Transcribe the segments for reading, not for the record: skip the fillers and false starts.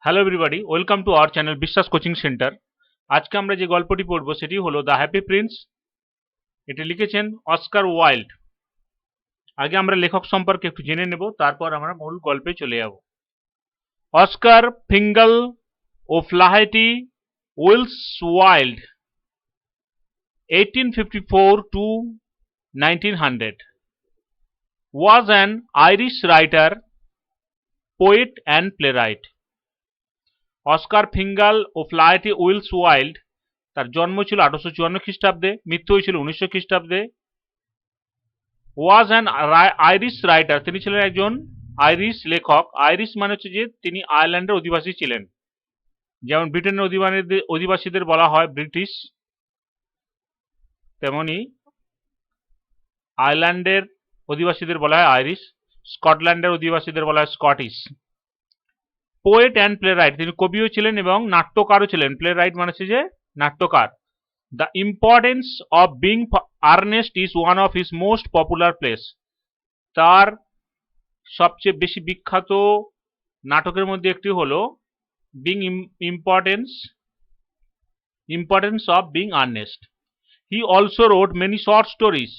Hello everybody, welcome to our channel বিশ্বাস coaching centre. আজকে আমরা যে গল্পটি পড়ব সেটি হলো দ্য হ্যাপি প্রিন্স। এটি লিখেছেন অস্কার ওয়াইল্ড। আগে আমরা লেখক সম্পর্কে একটু জেনে নেব, তারপর আমরা মূল গল্পে চলে যাব। Oscar Fingal O'Flahertie Wills Wilde, 1854 to 1900, was an Irish writer, poet and playwright. Oscar Fingal O'Flahertie Wills Wilde, তার জন্ম ছিল 1854 খ্রিস্টাব্দে, মৃত্যু হয়েছিল 1900 খ্রিস্টাব্দে। ওয়াজ অ্যান আইরিশ রাইটার, তিনি ছিলেন একজন আইরিশ লেখক। আইরিশ মানে হচ্ছে যে তিনি আয়ারল্যান্ডের অধিবাসী ছিলেন। যেমন ব্রিটেনের অধিবাসীদের বলা হয় ব্রিটিশ, তেমনি আয়ারল্যান্ডের অধিবাসীদের বলা হয় আইরিশ, স্কটল্যান্ডের অধিবাসীদের বলা হয় Scottish. Poet and play right, তিনি কবিও ছিলেন এবং নাট্যকারও ছিলেন। প্লে রাইট মানে হচ্ছে যে নাট্যকার। The importance of being earnest is one of his most popular plays. তার সবচেয়ে বেশি বিখ্যাত নাটকের মধ্যে একটি হলো being importance of being earnest. He also wrote many short stories.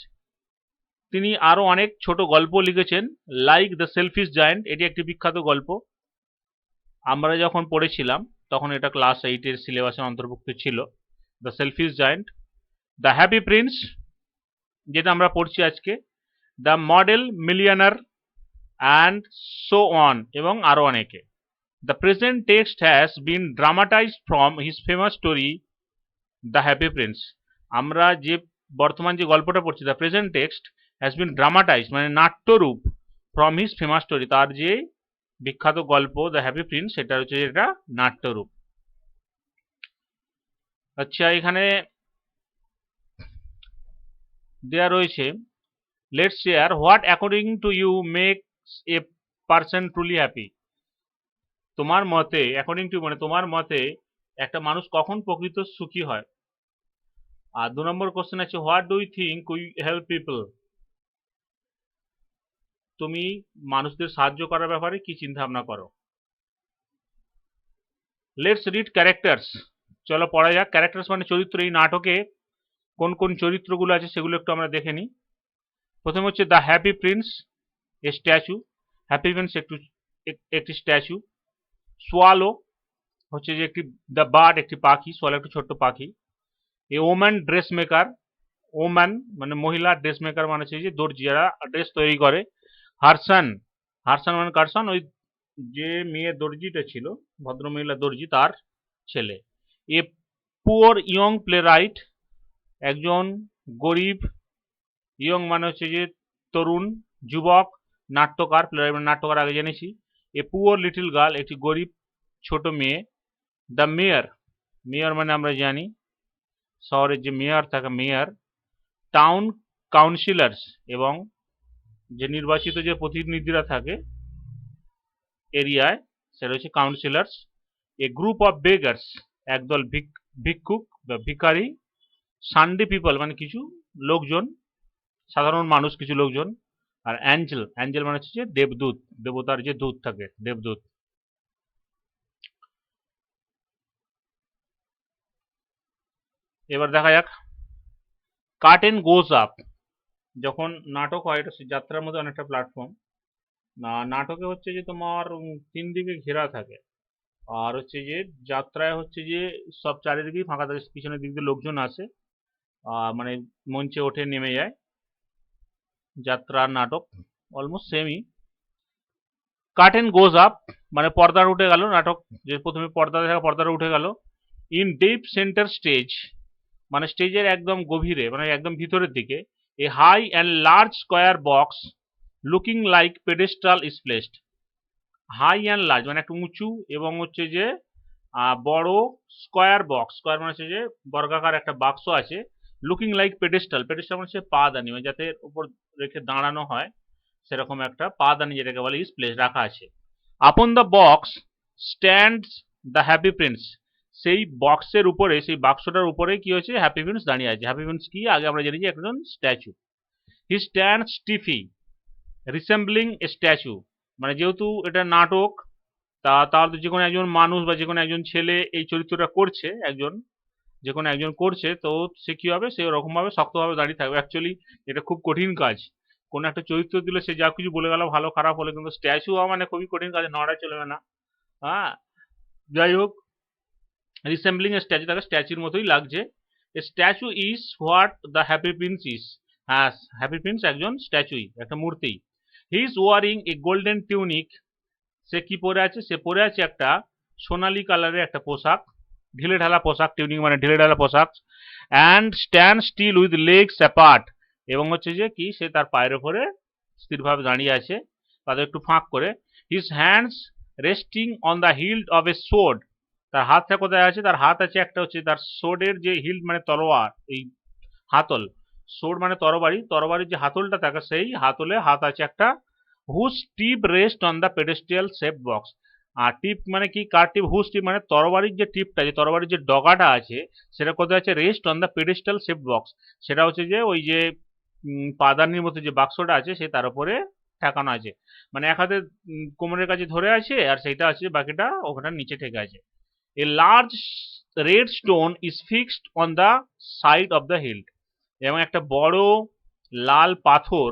তিনি আরো অনেক ছোট গল্প লিখেছেন, লাইক দ্য সেলফিশ জায়ান্ট, এটি একটি বিখ্যাত গল্প। আমরা যখন পড়েছিলাম তখন এটা ক্লাস 8 এর সিলেবাসের অন্তর্ভুক্ত ছিল। The selfish giant, the happy prince যেটা আমরা পড়ছি আজকে, the model millionaire and so on, এবং আরো অনেকে। The present text has been dramatised from his famous story the happy prince. আমরা যে বর্তমান যে গল্পটা পড়ছি, the present text has been dramatised মানে নাট্যরূপ, ফ্রম হিজ ফেমাস স্টোরি, তার যে বিখ্যাত গল্প দ্য হ্যাপি প্রিন্স, সেটা হচ্ছে এটা নাট্যরূপ। আচ্ছা, এখানে দেয়া রয়েছে, let's share what according to you makes a person truly happy. তোমার মতে, অ্যাকর্ডিং টু মানে তোমার মতে একটা মানুষ কখন প্রকৃত সুখী হয়। আর 2 নম্বর কোশ্চেন আছে, what do you think we help people. তুমি মানুষদের সাহায্য করার ব্যাপারে কি চিন্তা ভাবনা করো। লেটস রিড ক্যারেক্টার্স, চলো পড়া যাক। ক্যারেক্টার্স মানে চরিত্র। এই নাটকে কোন কোন চরিত্রগুলো আছে সেগুলো একটু আমরা দেখে নিই। প্রথমে হচ্ছে the happy Prince, a statue. Happy Prince একটি স্ট্যাচু। সোয়ালো হচ্ছে যে একটি, দ্য বার্ড একটি পাখি, সোয়ালো একটি ছোট্ট পাখি। A woman dress maker, woman মানে মহিলা, ড্রেস মেকার মানে হচ্ছে যে দর্জি, যারা ড্রেস তৈরি করে। হারসান, হারসান মানে কারসান, ওই যে মেয়ে দর্জিটা ছিল, ভদ্রমহিলা দর্জি, তার ছেলে। A poor young play right, একজন গরিব, ইয়ং মানে হচ্ছে যে তরুণ, যুবক, নাট্যকার, প্লে রাইট মানে নাট্যকার, আগে জেনেছি। এ পুয়ার লিটল গার্ল, একটি গরিব ছোট মেয়ে। দ্য মেয়র, মেয়র মানে আমরা জানি শহরের যে মেয়র থাকে, মেয়র। টাউন কাউন্সিলর্স, এবং যে নির্বাচিত যে প্রতিনিধিরা থাকে এরিয়ায়, সেটা হচ্ছে councillors. A group of beggars, একদল ভিক্ষুক বা ভিখারি। সানডে পিপল মানে কিছু লোকজন, সাধারণ মানুষ, কিছু লোকজন। আর অ্যাঞ্জেল, অ্যাঞ্জেল মানে হচ্ছে যে দেবদূত, দেবতার যে দূত থাকে, দেবদূত। এবার দেখা যাক, কার্টেন গোজ আপ, যখন নাটক হয়, এটা যাত্রার মধ্যে অনেকটা প্ল্যাটফর্ম। নাটকে হচ্ছে যে তোমার 3 দিকে ঘেরা থাকে, আর হচ্ছে যে যাত্রায় হচ্ছে যে সব চারিদিকেই ফাঁকা থাকে, পিছনের দিক দিয়ে লোকজন আসে, মানে মঞ্চে ওঠে নেমে যায়। যাত্রা নাটক অলমোস্ট সেমই। কার্টেন গোজ আপ মানে পর্দা উঠে গেল, নাটক যে প্রথমে পর্দা দেখা, পর্দাটা উঠে গেল। ইন ডিপ সেন্টার স্টেজ মানে স্টেজের একদম গভীরে, মানে একদম ভিতরের দিকে। A high and large square box looking like pedestal is placed. High and large মানে একটু উঁচু এবং হচ্ছে যে বড় স্কোয়ার বক্স, স্কোয়ার মানে হচ্ছে যে বর্গাকার একটা বাক্স আছে। লুকিং লাইক পেডেস্টাল, পেডেস্টাল মানে হচ্ছে পাদানি, মানে যাতে উপর রেখে দাঁড়ানো হয়, সেরকম একটা পাদানি যেটাকে বলে ইজ প্লেস, রাখা আছে। Upon the box stands the happy Prince, সেই বক্সের উপরে, সেই বাক্সটার উপরে কি হয়েছে, হ্যাপি প্রিন্স দাঁড়িয়ে আছে। হ্যাপি প্রিন্স কি আগে আমরা জেনেছি একজন statue. He stands stiffly resembling a statue, মানে যেহেতু এটা নাটক, তার যে কোনো একজন মানুষ বা যে কোনো একজন ছেলে এই চরিত্রটা করছে, যে কোনো একজন করছে, তো সে কি হবে, সে ওরকমভাবে শক্তভাবে দাঁড়িয়ে থাকবে। অ্যাকচুয়ালি এটা খুব কঠিন কাজ। কোনো একটা চরিত্র দিলে সে যা কিছু বলে গেল ভালো খারাপ হলে, কিন্তু স্ট্যাচু হওয়া মানে খুবই কঠিন কাজ, নড়া চলবে না। হ্যাঁ, যাই হোক, রিসেম্বলিং এ স্ট্যাচু, তাকে স্ট্যাচুর মতোই লাগছে। A statue is what the happy prince is. হ্যাঁ, হ্যাপি প্রিন্স একজন স্ট্যাচুই, একটা মূর্তি। He is wearing a golden tunic. সে কি পরে আছে, সে পরে আছে একটা সোনালী কালারের একটা পোশাক, ঢিলে ঢালা পোশাক, টিউনিক মানে ঢিলে ঢালা পোশাক। And stand still with legs apart, এবং হচ্ছে যে কি, সে তার পায়ের ওপরে স্থিরভাবে দাঁড়িয়ে আছে, তাদের একটু ফাঁক করে। His hands resting on the healed of A sword. তার হাতটা কোথায় আছে, তার হাত আছে একটা হচ্ছে তার সোর্ডের যে হিল্ড মানে তলোয়ার, এই হাতল, সোর্ড মানে তরবারি, তরবারির যে হাতলটা থাকে সেই হাতলে হাত আছে একটা। Whose tip rest on the pedestal shape box. আর টিপ মানে কি, কার টিপ, হুজ টিপ মানে তরবারির যে টিপটা, যে তরবারির যে ডগাটা আছে সেটা কোথায় আছে, rest on the pedestal shape box. সেটা হচ্ছে যে ওই যে পাদানির মতো যে বাক্সটা আছে সে তার উপরে ঠেকানো আছে, মানে এক হাতে কোমরের কাছে ধরে আছে, আর সেইটা আছে বাকিটা ওখানে নিচে ঠেকে আছে। A large red stone is fixed on the side of the hilt, এবং একটা বড় লাল পাথর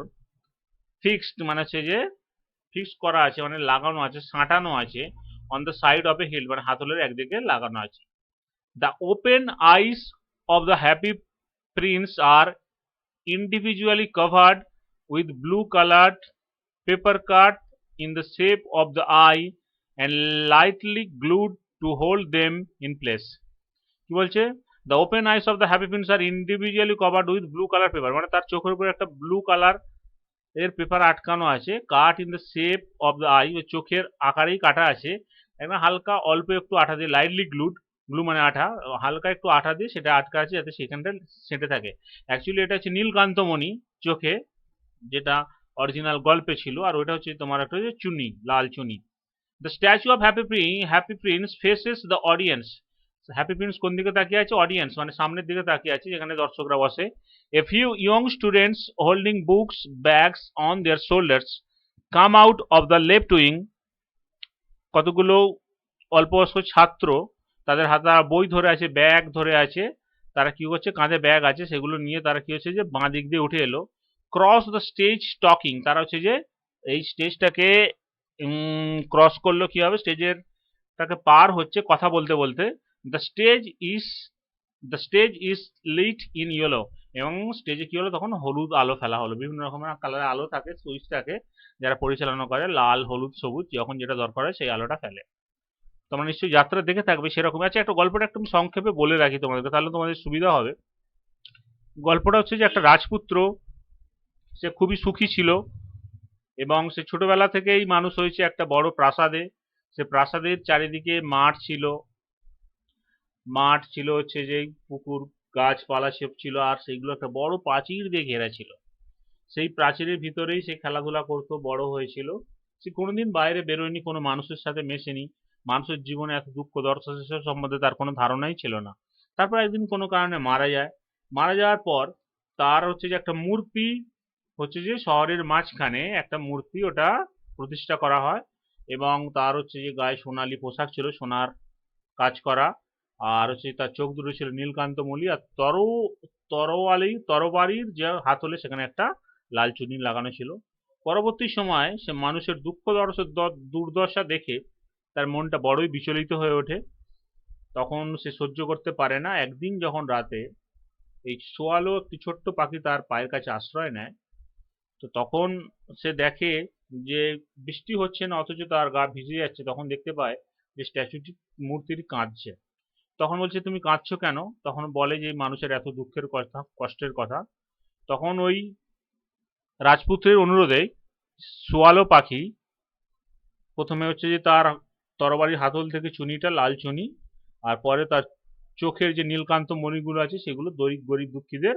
ফিক্সড মানে হচ্ছে যে ফিক্স করা আছে, মানে লাগানো আছে, সাঁটানো আছে, on the side of a hilt মানে হাতলের একদিকে লাগানো আছে। The open eyes of the happy prince are individually covered with blue colored paper cut in the shape of the eye and lightly glued to hold them in place. কি বলছে, the open eyes of the happy prince are individually covered with blue colour paper, মানে তার চোখের উপরে একটা blue colour এর paper আটকানো আছে, কাট in the shape of the I, চোখের আকারেই কাটা আছে, একদম হালকা অল্প একটু আঠা দিয়ে, লাইটলি গ্লুড, গ্লু মানে আঠা, হালকা একটু আঠা দিয়ে সেটা আটকা আছে যাতে সেখানটা সেঁটে থাকে। অ্যাকচুয়ালি এটা হচ্ছে নীলকান্তমণি চোখে, যেটা অরিজিনাল গল্পে ছিল, আর ওটা হচ্ছে তোমার একটা হচ্ছে চুনি, লাল চুনি। The statue of happy prince faces the audience. Happy prince কোন দিকে তাকিয়ে আছে, অডিয়েন্স মানে সামনের দিকে তাকিয়ে আছে, যেখানে দর্শকরা বসে। A few young students holding books bags on their shoulders come out of the left wing. কতগুলো অল্প বয়স্ক ছাত্র, তাদের হাতে বই ধরে আছে, ব্যাগ ধরে আছে, তারা কি করছে, কাঁধে ব্যাগ আছে, সেগুলো নিয়ে তারা কি হচ্ছে যে বাঁ দিক দিয়ে উঠে এলো। ক্রস দ্য স্টেজ টকিং, তারা হচ্ছে যে এই স্টেজটাকে ক্রস করলো, কি হবে, স্টেজের তাকে পার হচ্ছে কথা বলতে বলতে। The stage is the stage is lit in yellow, এবং স্টেজে কি হলো, তখন হলুদ আলো ফেলা হলো, বিভিন্ন রকমের কালারের আলো থাকে, সুইচ থাকে, যারা পরিচালনা করে লাল হলুদ সবুজ, যখন যেটা দরকার হয় সেই আলোটা ফেলে। তোমরা নিশ্চয়ই যাত্রা দেখে থাকবে সেরকম। আচ্ছা, একটা গল্পটা একটু সংক্ষেপে বলে রাখি তোমাদেরকে, তাহলে তোমাদের সুবিধা হবে। গল্পটা হচ্ছে যে একটা রাজপুত্র, সে খুবই সুখী ছিল, এবং সে ছোটবেলা থেকেই মানুষ হয়েছে একটা বড় প্রাসাদে। সে প্রাসাদের চারিদিকে মাঠ ছিল হচ্ছে যে পুকুর, গাছপালা সব ছিল, আর সেইগুলো একটা বড় প্রাচীর দিয়ে ঘেরা ছিল। সেই প্রাচীরের ভিতরেই সে খেলাধুলা করতো, বড় হয়েছিল। সে কোনোদিন বাইরে বেরোয়নি, কোনো মানুষের সাথে মেশেনি, মানুষের জীবনে এত দুঃখ দর্শা সম্বন্ধে তার কোনো ধারণাই ছিল না। তারপর একদিন কোনো কারণে মারা যায়। মারা যাওয়ার পর তার হচ্ছে যে একটা মূর্তি, হচ্ছে যে শহরের মাঝখানে একটা মূর্তি ওটা প্রতিষ্ঠা করা হয়, এবং তার হচ্ছে যে গায়ে সোনালী পোশাক ছিল, সোনার কাজ করা, আর হচ্ছে তার চোখ দুটো ছিল নীলকান্ত মলি, আর তরবারির যে হাতলে সেখানে একটা লাল চুনি লাগানো ছিল। পরবর্তী সময় সে মানুষের দুঃখ দুর্দশা দেখে তার মনটা বড়ই বিচলিত হয়ে ওঠে। তখন সে সহ্য করতে পারে না। একদিন যখন রাতে এই শোয়ালো, একটি ছোট্ট পাখি তার পায়ের কাছে আশ্রয় নেয়, তো তখন সে দেখে যে বৃষ্টি হচ্ছে না, অথচ তার গা ভিজে যাচ্ছে। তখন দেখতে পায় যে স্ট্যাচুটি, মূর্তিটি কাঁদছে। তখন বলছে, তুমি কাঁদছো কেন? তখন বলে যে মানুষের এত দুঃখের কথা, কষ্টের কথা। তখন ওই রাজপুত্রের অনুরোধে শোয়ালো পাখি প্রথমে হচ্ছে যে তার তরবারির হাতল থেকে চুনিটা, লাল চুনি, আর পরে তার চোখের যে নীলকান্ত মণিগুলো আছে সেগুলো গরিব দুঃখীদের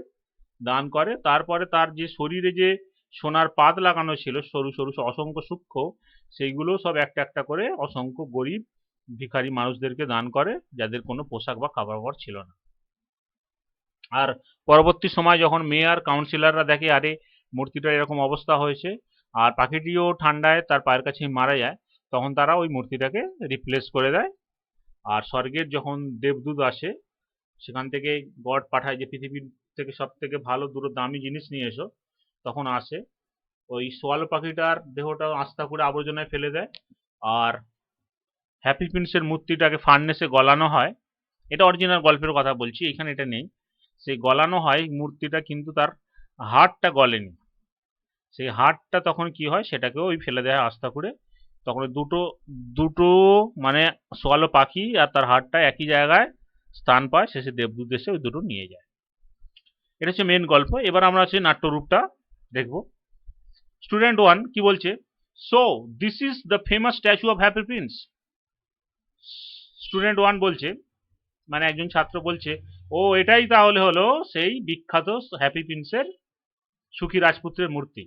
দান করে। তারপরে তার যে শরীরে যে সোনার পাত লাগানো ছিল, সরু সরু অসংখ্য সূক্ষ্ম, সেইগুলো সব একটা একটা করে অসংখ্য গরিব ভিখারি মানুষদেরকে দান করে, যাদের কোনো পোশাক বা খাবার ছিল না। আর পরবর্তী সময় যখন মেয়র কাউন্সিলররা দেখে আরে মূর্তিটার এরকম অবস্থা হয়েছে, আর পাখিটিও ঠান্ডায় তার পায়ের কাছে মারা যায়, তখন তারা ওই মূর্তিটাকে রিপ্লেস করে দেয়। আর স্বর্গের যখন দেবদূত আসে, সেখান থেকে গড পাঠায় যে পৃথিবীর থেকে সব থেকে ভালো দুটো দামি জিনিস নিয়ে এসো, তখন আসে ওই সোয়ালো পাখিটার দেহটা আস্তা করে আবর্জনায় ফেলে দেয়। আর হ্যাপি প্রিন্সের মূর্তিটাকে ফার্নেসে গলানো হয়। এটা অরিজিনাল গল্পের কথা বলছি, এখানে এটা নেই। সেই গলানো হয় মূর্তিটা, কিন্তু তার হাড়টা গলেনি। সেই হাড়টা তখন কি হয়, সেটাকেও ওই ফেলে দেয় আস্তা করে। তখন ওই দুটো দুটো মানে সোয়ালো পাখি আর তার হাড়টা একই জায়গায় স্থান পায়, শেষে দেবদূত এসে ওই দুটো নিয়ে যায়। এটা হচ্ছে মেন গল্প। এবার আমরা হচ্ছে নাট্যরূপটা দেখব। স্টুডেন্ট 1 কি বলছে, so this is the famous statue of happy Prince. Student 1 বলছে, মানে একজন ছাত্র বলছে, ও এটাই তাহলে হলো সেই বিখ্যাত হ্যাপি প্রিন্সের, সুখী রাজপুত্রের মূর্তি।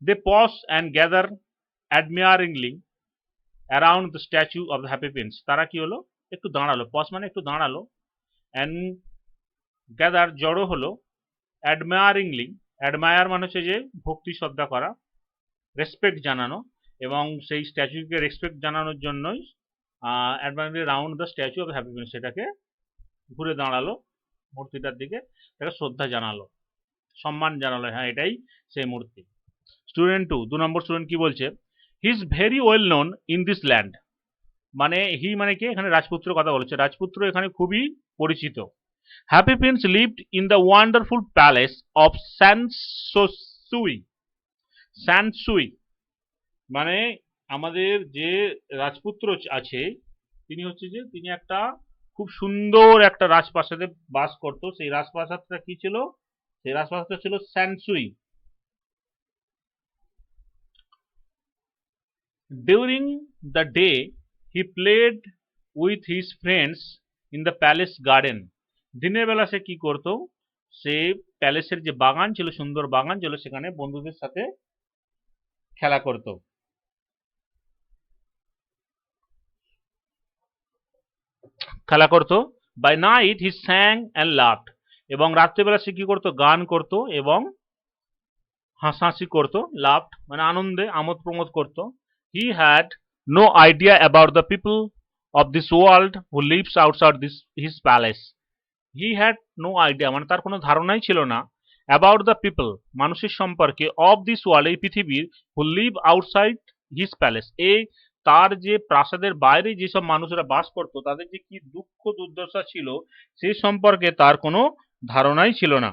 They pause and gather admiringly around the statue of the happy prince. তারা কি হলো, একটু দাঁড়ালো, পজ মানে একটু দাঁড়ালো, অ্যান্ড গ্যাদার জড়ো হলো, অ্যাডমায়ারিংলি, অ্যাডমায়ার মানে হচ্ছে যে ভক্তি শ্রদ্ধা করা, রেসপেক্ট জানানো, এবং সেই স্ট্যাচুকে রেসপেক্ট জানানোর জন্যই admiringly round the statue of happy prince, সেটাকে ঘুরে দাঁড়ালো মূর্তিটার দিকে, তাকে শ্রদ্ধা জানালো, সম্মান জানালো, হ্যাঁ এটাই সেই মূর্তি। স্টুডেন্ট 2 নম্বর স্টুডেন্ট কি বলছে, he is very well known in this land. মানে হি মানে কি, এখানে রাজপুত্র কথা বলেছে, রাজপুত্র এখানে খুবই পরিচিত। Happy prince lived in the wonderful palace of Sanssouci. Sanssouci মানে আমাদের যে রাজপুত্র আছে, তিনি হচ্ছে যে তিনি একটা খুব সুন্দর একটা রাজপ্রাসাদে বাস করত। সেই রাজপ্রাসাদটা কি ছিল, সেই রাজপ্রাসাদটা ছিল Sanssouci. During the day he played with his friends in the palace garden. দিনের বেলা সে কি করত, সে প্যালেসের যে বাগান ছিল, সুন্দর বাগান ছিল, সেখানে বন্ধুদের সাথে খেলা করত। By night he sang and laughed. এবং রাত্রেবেলা সে কি করতো, গান করত এবং হাসাহাসি করতো। লাফড মানে আনন্দে আমোদ প্রমোদ করতো। He had no idea about the people of this world who lives outside this his palace. He had no idea মানে তার কোনো ধারণাই ছিল না, অ্যাবাউট দ্য পিপল মানুষের সম্পর্কে, অফ দিস ওয়ার্ল্ড এই পৃথিবীর, হু লিভ আউটসাইড হিজ প্যালেস এই তার যে প্রাসাদের বাইরে যেসব মানুষরা বাস করত, তাদের যে কি দুঃখ দুর্দশা ছিল, সে সম্পর্কে তার কোনো ধারণাই ছিল না।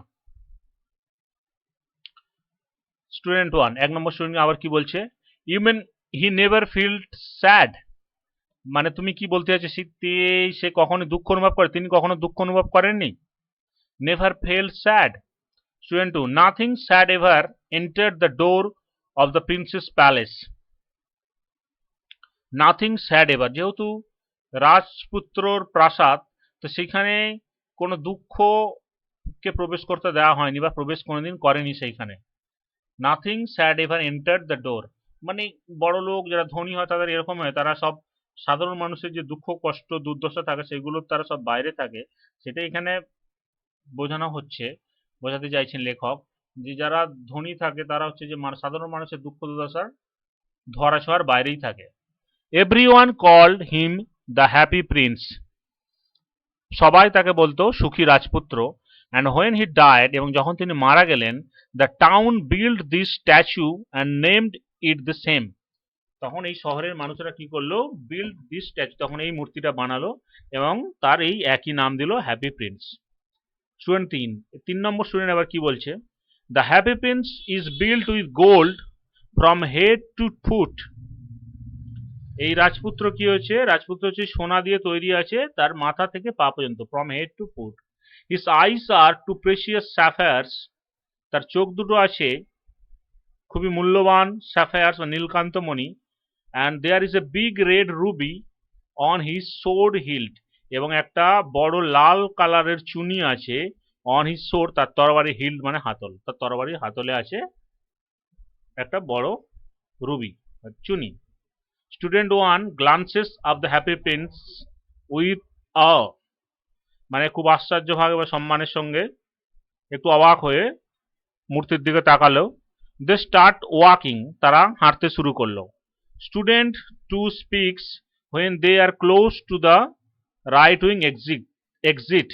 স্টুডেন্ট 1 এক নম্বর স্টুডেন্ট আবার কি বলছে, you mean he never felt sad. মানে তুমি কি বলতে চাইছো, সে কখনো দুঃখ অনুভব করে, তিনি কখনো দুঃখ অনুভব করেননি। Never fail sad. Student 2 nothing sad ever entered the door of the princess palace. Nothing sad ever, যেহেতু রাজপুত্রর প্রাসাদ, তো সেখানে কোনো দুঃখকে প্রবেশ করতে দেওয়া হয়নি বা প্রবেশ কোনোদিন করেনি সেইখানে। Nothing sad ever entered the door মানে বড় লোক যারা ধনী হয় তাদের এরকম হয়, তারা সব সাধারণ মানুষের যে দুঃখ কষ্ট দুর্দশা থাকে সেগুলো তারা সব বাইরে থাকে, সেটা এখানে বোঝানো হচ্ছে, বোঝাতে চাইছেন লেখক, যে যারা ধনী থাকে তারা হচ্ছে যে সাধারণ মানুষের দুঃখ দুর্দশার ধরাছোঁয়ার বাইরেই থাকে। Everyone called him the happy prince. সবাই তাকে বলতো সুখী রাজপুত্র। অ্যান্ড হোয়েন হি ডায়েড এবং যখন তিনি মারা গেলেন, the town build this statue and named it the same. তখন এই শহরের মানুষরা কি করলো, বিল্ড দিস স্ট্যাচু, তখন এই মূর্তিটা বানালো এবং তার এই একই নাম দিল হ্যাপি প্রিন্স। স্টুডেন্ট 3 নম্বর স্টুডেন্ট আবার কি বলছে, the happy prince is build with gold from head to foot. এই রাজপুত্র কি হয়েছে, রাজপুত্র হচ্ছে সোনা দিয়ে তৈরি আছে তার মাথা থেকে পা পর্যন্ত, from head to foot. His eyes are two precious sapphires. তার চোখ দুটো আছে খুবই মূল্যবান স্যাফায়ার্স বা নীলকান্তমণি। And there is a big red ruby on his sword hilt. এবং একটা বড় লাল কালারের চুনি আছে অন হিজ সোর্ড, তার তরবারি, হিল্ড মানে হাতল, তার তরবারির হাতলে আছে একটা বড় রুবি চুনি। Student 1 glances of the happy prince with মানে খুব আশ্চর্যভাবে বা সম্মানের সঙ্গে একটু অবাক হয়ে মূর্তির দিকে তাকালো। দে স্টার্ট ওয়াকিং, তারা হাঁটতে শুরু করলো। Student two speaks when they are close to the right wing exit.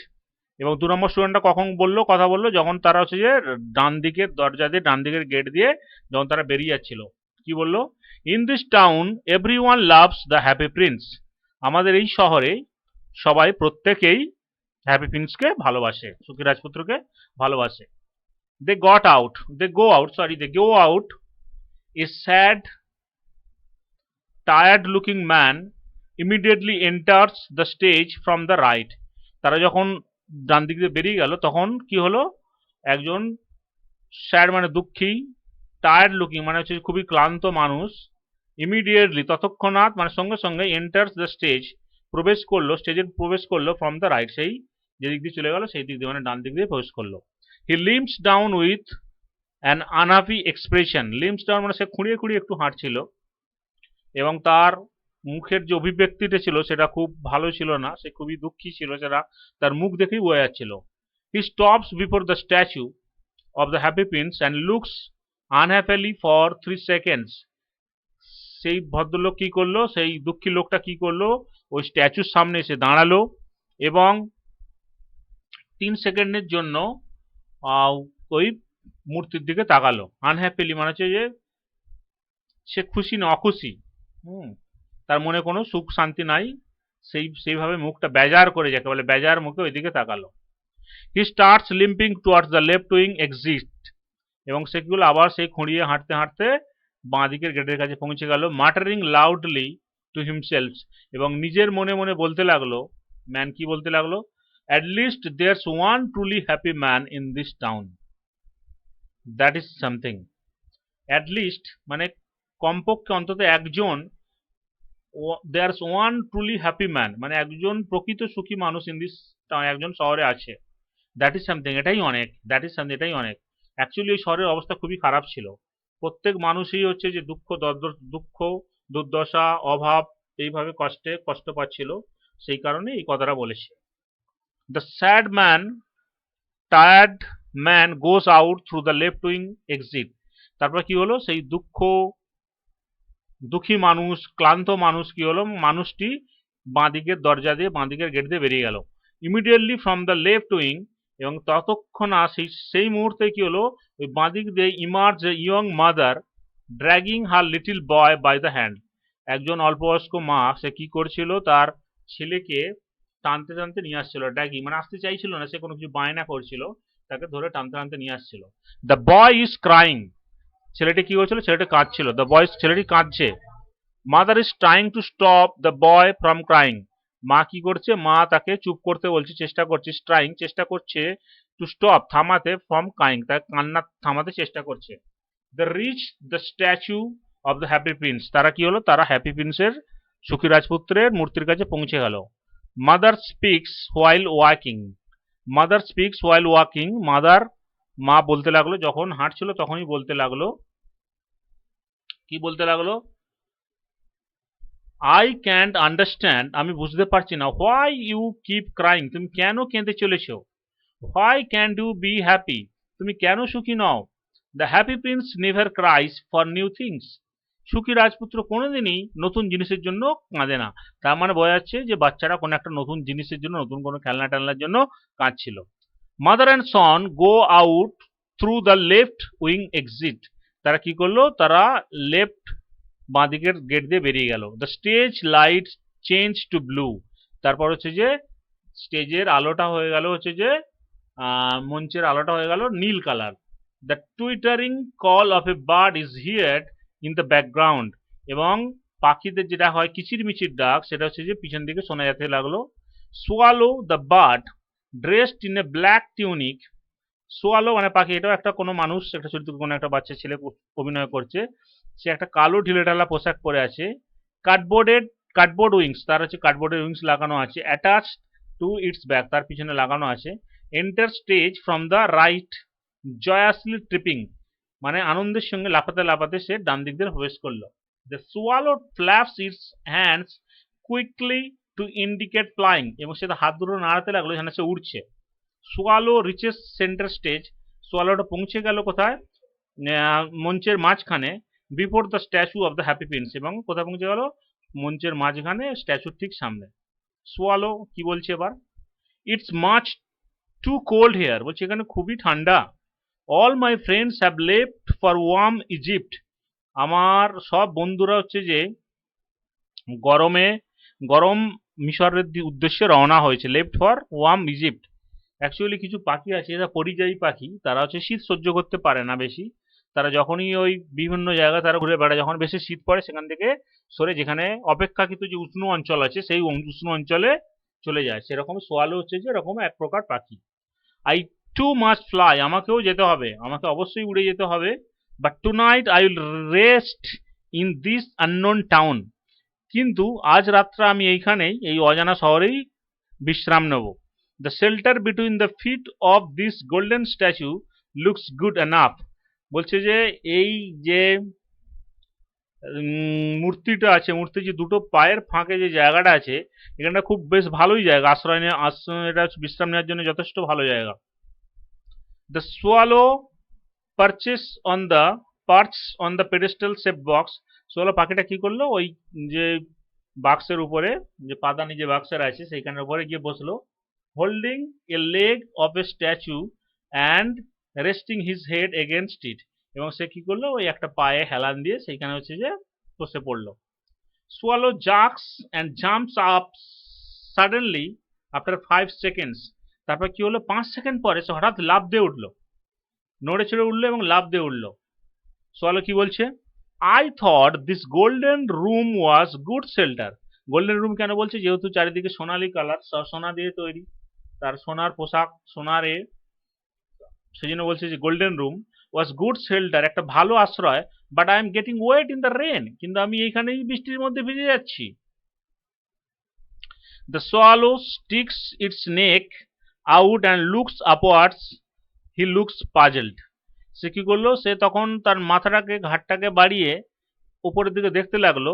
এবং 2 নম্বর স্টুডেন্টটা কখন কথা বললো, যখন তারা হচ্ছে যে ডান দিকের দরজা দিয়ে, ডান দিকের গেট দিয়ে যখন তারা বেরিয়ে যাচ্ছিল। কি বললো? In this town everyone loves the happy Prince. আমাদের এই শহরে সবাই প্রত্যেকেই হ্যাপি প্রিন্সকে ভালোবাসে, সুখী রাজপুত্রকে ভালোবাসে। they go out. A sad tired looking man immediately enters the stage from the right. তারা যখন ডান দিক দিয়ে বেরিয়ে গেল, তখন কি হলো, একজন স্যাড মানে দুঃখী, টায়ার্ড লুকিং মানে হচ্ছে খুবই ক্লান্ত মানুষ, ইমিডিয়েটলি তৎক্ষণাৎ মানে সঙ্গে সঙ্গে এন্টার্স দ্য স্টেজ প্রবেশ করলো, স্টেজে প্রবেশ করলো ফ্রম দ্য রাইট, সেই যে দিক দিয়ে চলে গেল সেই দিক দিয়ে মানে ডান দিক দিয়ে প্রবেশ করলো। He limps down with an unhappy expression. Limps down মানে সে খুঁড়িয়ে খুঁড়িয়ে একটু হাঁটছিল এবং তার মুখের যে অভিব্যক্তিটা ছিল সেটা খুব ভালো ছিল না, সে খুবই দুঃখী ছিল, সেটা তার মুখ দেখেই বোঝা যাচ্ছিল। He stops before the statue of the happy prince and looks unhappily for 3 seconds. সেই ভদ্রলোক কি করলো, সেই দুঃখী লোকটা কি করলো, ওই স্ট্যাচুর সামনে এসে দাঁড়ালো এবং 3 সেকেন্ডের জন্য ওই মূর্তির দিকে তাকালো। আনহ্যাপিলি মানে হচ্ছে যে সে খুশি না, অখুশি, তার মনে কোনো সুখ শান্তি নাই, সেইভাবে মুখটা বেজার করে, যাকে বলে বেজার মুখে ওই দিকে তাকালো। He starts limping towards the left wing exit. এবং সেগুলো আবার সেই খুঁড়িয়ে হাঁটতে হাঁটতে বাঁ দিকের গেটের কাছে পৌঁছে গেল। মাটারিং লাউডলি টু হিমসেলফ, এবং নিজের মনে মনে বলতে লাগলো, ম্যান কি বলতে লাগলো, at least there's one truly happy man in this town, that is something. At least মানে কমপক্ষে অন্তত একজন, there's one truly happy man মানে একজন প্রকৃত সুখী মানুষ ইন দিস টাউন, একজন শহরে আছে। দ্যাট ইজ সামথিং, এটাই অনেক। দ্যাট ইজ সামথিং, এটাই অনেক। অ্যাকচুয়ালি এই শহরের অবস্থা খুবই খারাপ ছিল। প্রত্যেক মানুষই হচ্ছে যে দুঃখ, দুর্দশা, অভাব, এইভাবে কষ্ট পাচ্ছিল, সেই কারণে এই কথাটা বলেছে। The sad man tired man goes out through the left wing exit. তারপর কি হলো, সেই দুঃখী মানুষ, ক্লান্ত মানুষ কি হলো, মানুষটি বাঁদিকের দরজা দিয়ে, বাঁদিকের গেট দিয়ে বেরিয়ে গেল। Immediately from the left wing, এবং ততক্ষণা সেই মুহূর্তে কি হলো, ওই বাঁদিক দিয়ে emerge a young mother dragging her little boy by the hand. একজন অল্পবয়স্ক মা, সে কি করছিল, তার ছেলেকে টানতে টানতে নিয়ে আসছিল। ড্র্যাগিং মানে আসতে চাইছিল না, সে কোনো কিছু বায়না করছিল, তাকে ধরে টানতে টানতে নিয়ে আসছিল। দ্য বয় ইজ ক্রাইং, ছেলেটি কি করছিল, ছেলেটি কাঁদছিল। দ্য বয়, ছেলেটি কাঁদছে। Mother is trying to stop the boy from crying, মা কি করছে, মা তাকে চুপ করতে বলছে, চেষ্টা করছে, ট্রাইং চেষ্টা করছে, টু স্টপ থামাতে, ফ্রম ক্রাইং তার কান্না থামাতে চেষ্টা করছে। The reach the statue of the happy prince, তারা কি হলো, তারা হ্যাপি প্রিন্সের, সুখী রাজপুত্রের মূর্তির কাছে পৌঁছে গেল। Mother speaks while walking, mother speaks while walking, মা বলতে লাগলো, যখন হাঁটছিল তখনই বলতে লাগলো, কি বলতে লাগলো, আই ক্যান্ট আন্ডারস্ট্যান্ড, আমি বুঝতে পারছি না, হোয়াই ইউ কিপ ক্রাইং, তুমি কেন কেঁদে চলেছো, why can't you be happy, তুমি কেন সুখী নও, the happy prince never cries for new things, সুখী রাজপুত্র কোনোদিনই নতুন জিনিসের জন্য কাঁদে না। তার মানে বোঝা যাচ্ছে যে বাচ্চারা কোনো একটা নতুন জিনিসের জন্য, নতুন কোনো খেলনা টেলনার জন্য কাঁদছিল। Mother and son go out through the left wing exit, তারা কি করলো, তারা লেফট বাঁদিকের গেট দিয়ে বেরিয়ে গেল। The stage light change to blue, তারপর হচ্ছে যে স্টেজের আলোটা হয়ে গেল হচ্ছে যে মঞ্চের আলোটা হয়ে গেল নীল colour. The twittering call of a bird is heard in the background, এবং পাখিদের যেটা হয় কিচিরমিচির ডাক, সেটা হচ্ছে যে পিছন দিকে শোনা যেতে লাগলো। Swallow the bird dressed in a black tunic, swallow মানে পাখি, এটাও একটা কোনো মানুষ, একটা চরিত্র, কোনো একটা বাচ্চা ছেলে অভিনয় করছে, সে একটা কালো ঢিলেঢালা পোশাক পরে আছে। কার্ডবোর্ড উইংস, তার হচ্ছে কার্ডবোর্ডের উইংস লাগানো আছে, অ্যাটাচ টু ইটস ব্যাক, তার পিছনে লাগানো আছে। Enter stage from the right joyously tripping, মানে আনন্দের সঙ্গে লাফাতে লাফাতে সে ডান দিক দিয়ে প্রবেশ করলো। The swallow flaps it's hands quickly to indicate flying, এবং সে হাত দুটো নাড়াতে লাগলো, এখানে সে উড়ছে। সোয়ালো রিচেস সেন্টার স্টেজ, সোয়ালোটা পৌঁছে গেল কোথায়, মঞ্চের মাঝখানে। Before the statue of the happy Prince, এবং কোথায় পৌঁছে গেল, মঞ্চের মাঝখানে, স্ট্যাচুর ঠিক সামনে। সোয়ালো কি বলছে এবার, it's much too cold here, বলছে এখানে খুবই ঠান্ডা। All my friends have left for warm Egypt, আমার সব বন্ধুরা হচ্ছে যে গরমে গরম মিশরের উদ্দেশ্যে রওনা হয়েছে। Left for warm Egypt, actually কিছু পাখি আছে এরা পরিযায়ী পাখি, তারা হচ্ছে শীত সহ্য করতে পারে না বেশি, তারা যখনই ওই বিভিন্ন জায়গায় তারা ঘুরে বেড়ায়, যখন বেশি শীত পড়ে সেখান থেকে সরে যেখানে অপেক্ষাকৃত যে উষ্ণ অঞ্চল আছে সেই উষ্ণ অঞ্চলে চলে যায়, সেরকম সোয়ালো হচ্ছে যে এরকম এক প্রকার পাখি। আই টু মাস্ট ফ্লাই, আমাকেও যেতে হবে, আমাকে অবশ্যই উড়ে যেতে হবে। But tonight I will rest in this unknown town, কিন্তু আজ রাত্রে আমি এইখানেই, এই অজানা শহরেই বিশ্রাম নেব। The shelter between the feet of this golden statue looks good enough, বলছে যে এই যে মূর্তিটা আছে, মূর্তির যে দুটো পায়ের ফাঁকে যে জায়গাটা আছে, এখানটা খুব বেশ ভালোই জায়গা, আশ্রয় নিয়ে এটা বিশ্রাম নেওয়ার জন্য যথেষ্ট ভালো জায়গা। The swallow purchase on the পার্চ on the pedestal shape box, swallow পাখিটা কি করলো, ওই যে বাক্সের উপরে, যে পাদানি যে বাক্সের আছে সেইখানের উপরে গিয়ে বসলো। Holding A leg of a statue and resting his head against it, এবং সে কি করলো, ওই একটা পায়ে হেলান দিয়ে সেইখানে হচ্ছে যে বসে পড়লো। Swallow jerks and jumps up suddenly after 5 seconds, তারপর কি হলো, 5 সেকেন্ড পরে সে হঠাৎ লাফ দিয়ে উঠলো, নড়ে চড়ে উঠলো এবং লাফ দিয়ে উঠলো। সোয়ালো কি বলছে, I thought this golden room was good shelter, golden room কেন বলছে, যেহেতু চারিদিকে সোনালি কালার, সোনা দিয়ে তৈরি, তার সোনার পোশাক, সোনার সেই জন্য বলছে যে golden room was good shelter, একটা ভালো আশ্রয়। But I am getting wet in the rain, কিন্তু আমি এইখানেই বৃষ্টির মধ্যে ভিজে যাচ্ছি। The swallow sticks its neck out and looks upwards, he looks puzzled, সে কি করলো, সে তখন তার মাথাটাকে, ঘাটটাকে বাড়িয়ে উপরের দিকে দেখতে লাগলো।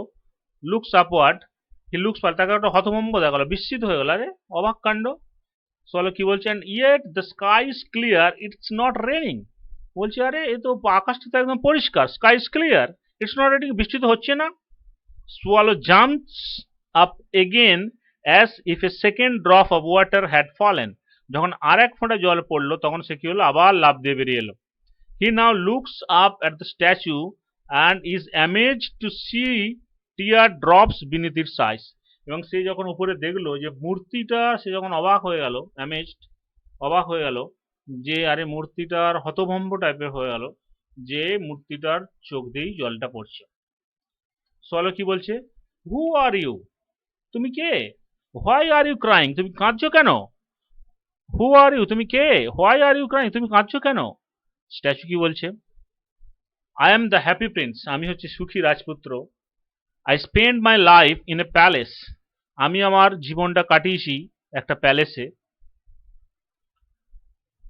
লুকস আপওয়ার্ড, হি লুকস, তাকে একটা হতভম্ব দেখালো, বিস্মিত হয়ে গেল, আরে অবাক কাণ্ড। সোয়ালো কি বলছে, and yet the sky is clear, it's not raining, বলছে আরে এ তো আকাশটা তো একদম পরিষ্কার, sky is clear, it's not raining, বৃষ্টি তো হচ্ছে না। Swallow jumps up again as if A second drop of water had fallen, যখন আর এক ফোঁটা জল পড়লো তখন সে কি হলো, আবার লাফ দিয়ে বেরিয়ে এলো। He now looks up at the statue and is amazed to see tear drops beneath its eyes, এবং সে যখন উপরে দেখলো যে মূর্তিটা, সে যখন অবাক হয়ে গেল, অ্যামেজড, অবাক হয়ে গেল, যে আরে মূর্তিটার হতভম্ব টাইপের হয়ে গেল, যে মূর্তিটার চোখ দিয়েই জলটা পড়ছে। সোয়ালো কি বলছে, হু আর ইউ, তুমি কে, হোয়াই আর ইউ ক্রাইং, তুমি কাঁদছো কেন, হু আর ইউ, তুমি কে, হোয়াই আর ইউ ক্রাইং, তুমি কাঁদছো কেন। স্ট্যাচু কি বলছে, I am the happy Prince, আমি হচ্ছে সুখী রাজপুত্র। I spend my life in a palace, আমি আমার জীবনটা কাটিয়েছি একটা প্যালেসে,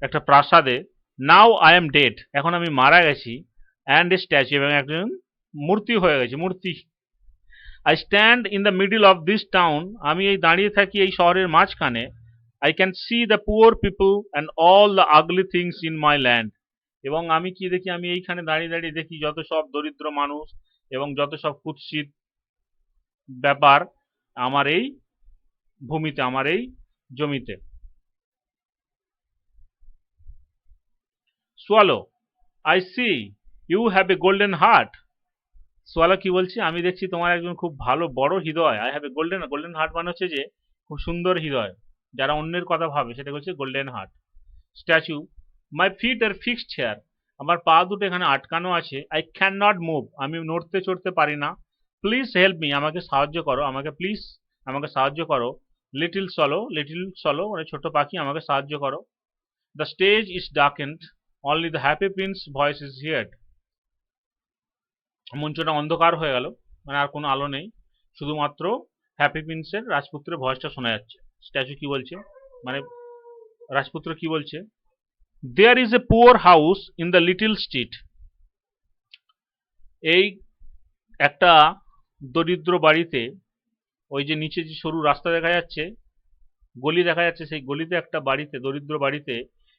একটা প্রাসাদে। নাও আই এম ডেড, এখন আমি মারা গেছি। অ্যান্ড এ স্ট্যাচু, এবং একজন মূর্তি হয়ে গেছে, মূর্তি। I stand in the middle of this town, আমি এই দাঁড়িয়ে থাকি এই শহরের মাঝখানে। I can see the poor people and all the ugly things in my land, এবং আমি কি দেখি, আমি এইখানে দাঁড়িয়ে দাঁড়িয়ে দেখি যত সব দরিদ্র মানুষ এবং যত সব কুৎসিত ব্যাপার আমার এই ভূমিতে, আমার এই জমিতে। Swallow, I see you have a golden heart, swallow কি বলছে, আমি দেখছি তোমার একজন খুব ভালো বড় হৃদয়। I have a golden, golden heart মানে হচ্ছে যে খুব সুন্দর হৃদয়, যারা অন্যের কথা ভাবে সেটা হচ্ছে golden heart. Statue, my feet are fixed here, আমার পা দুটো এখানে আটকানো আছে। আই ক্যান নট মুভ, আমি নড়তে চড়তে পারি না। প্লিজ হেল্প মি, আমাকে সাহায্য করো, আমাকে প্লিজ, আমাকে সাহায্য করো। লিটিল সলো মানে ছোট পাখি, আমাকে সাহায্য করো। The stage is darkened, only the happy prince voice is heard, মঞ্চটা অন্ধকার হয়ে গেল, মানে আর কোনো আলো নেই, শুধুমাত্র হ্যাপি প্রিন্সের, রাজপুত্রের ভয়েসটা শোনা যাচ্ছে। স্ট্যাচু কি বলছে, মানে রাজপুত্র কি বলছে, there is a poor house in the little street, এই একটা দরিদ্র বাড়িতে, ওই যে নিচে যে সরু রাস্তা দেখা যাচ্ছে, গলি দেখা যাচ্ছে, সেই গলিতে একটা বাড়িতে, দরিদ্র বাড়িতে,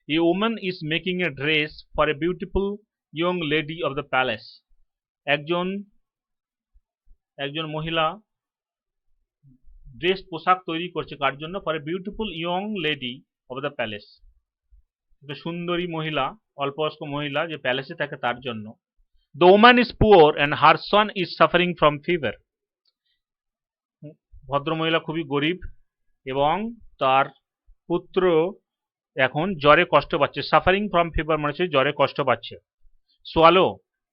a woman is making A dress for a beautiful young lady of the palace, একজন একজন মহিলা ড্রেস পোশাক তৈরি করছে কার জন্য? For a beautiful young lady of the palace, একটা সুন্দরী মহিলা, অল্পবয়স্ক মহিলা যে প্যালেসে থাকে তার জন্য। The woman is poor and her Son is suffering from fever. ভদ্রমহিলা খুবই গরিব এবং তার পুত্র এখন জ্বরে কষ্ট পাচ্ছে। সাফারিং ফ্রম ফিভার মানে হচ্ছে জ্বরে কষ্ট পাচ্ছে। Swallow,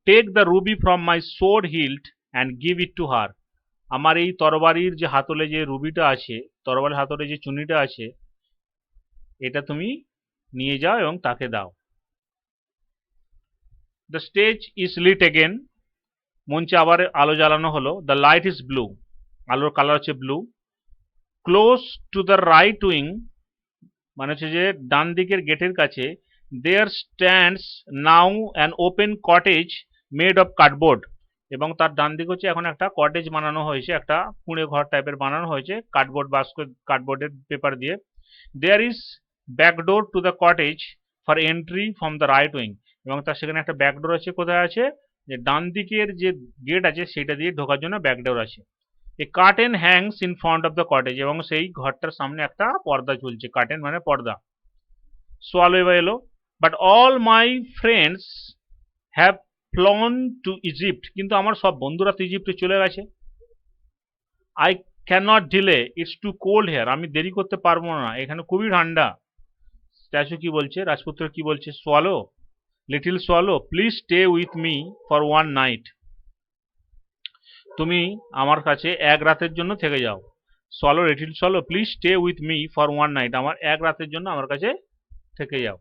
take the ruby from my sword hilt and give it to her. আমার এই তরবারির যে হাতলে যে রুবিটা আছে, তরবারির হাতলে যে চুনিটা আছে, এটা তুমি নিয়ে যাও এবং তাকে দাও। The stage is lit again. মঞ্চে আবার আলো জ্বালানো হলো। দ্য লাইট ইজ ব্লু, আলোর কালার হচ্ছে blue. Close to the right wing মানে হচ্ছে যে ডান দিকের গেটের কাছে, there stands now an open cottage made of cardboard. এবং তার ডান দিকে হচ্ছে এখন একটা কটেজ বানানো হয়েছে, একটা কুঁড়ে ঘর টাইপের বানানো হয়েছে কার্ডবোর্ড বাস্ক, কার্ডবোর্ডের পেপার দিয়ে। There is back door to the cottage for entry from the right wing. এবং তার সেখানে একটা ব্যাকডোর আছে, কোথায় আছে? যে ডান দিকের যে গেট আছে সেটা দিয়ে ঢোকার জন্য ব্যাকডোর আছে। A curtain hangs in front of the cottage, এবং সেই ঘরটার সামনে একটা পর্দা ঝুলছে। কার্টেন মানে পর্দা। সোয়ালো এবার এলো। But all my friends have flown to Egypt, কিন্তু আমার সব বন্ধুরা তো ইজিপ্টে চলে গেছে। I can not delay, it's too cold here, আমি দেরি করতে পারবো না, এখানে খুবই ঠান্ডা। স্ট্যাচু কি বলছে? রাজপুত্র কি বলছে? Swallow, little swallow, please stay with me for one night. তুমি আমার কাছে এক রাতের জন্য থেকে যাও। Swallow, little swallow, please stay with me for one night, আমার এক রাতের জন্য আমার কাছে থেকে যাও।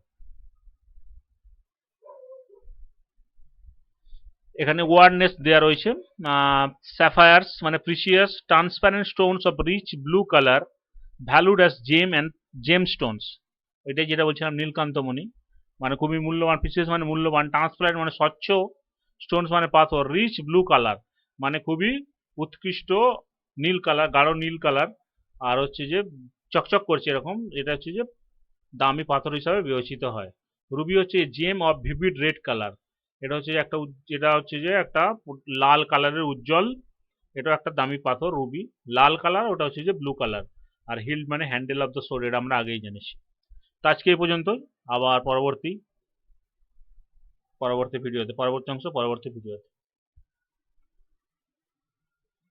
এখানে ওয়ার্ডনেস দেওয়া রয়েছে। স্যাফায়ার্স মানে precious transparent stones of rich blue colour valued as gem and gem stones. এটাই যেটা বলছিলাম নীলকান্তমণি, মানে খুবই মূল্যবান। প্রিসিয়াস মানে মূল্যবান, ট্রান্সপারেন্ট মানে স্বচ্ছ, স্টোনস মানে পাথর, রিচ ব্লু কালার মানে খুবই উৎকৃষ্ট নীল কালার, গাঢ় নীল কালার, আর হচ্ছে যে চকচক করছে এরকম, এটা হচ্ছে যে দামি পাথর হিসাবে বিবেচিত হয়। রুবি হচ্ছে gem of vivid red colour, এটা হচ্ছে যে একটা যেটা হচ্ছে যে একটা লাল কালারের উজ্জ্বল, এটা একটা দামি পাথর রুবি, লাল কালার, ওটা হচ্ছে যে ব্লু কালার। আর হিল্ড মানে হ্যান্ডেল অফ দ্য সোর্ড, এটা আমরা আগেই জেনেছি। তো আজকে এই পর্যন্ত, আবার পরবর্তী ভিডিওতে, পরবর্তী অংশ পরবর্তী ভিডিওতে।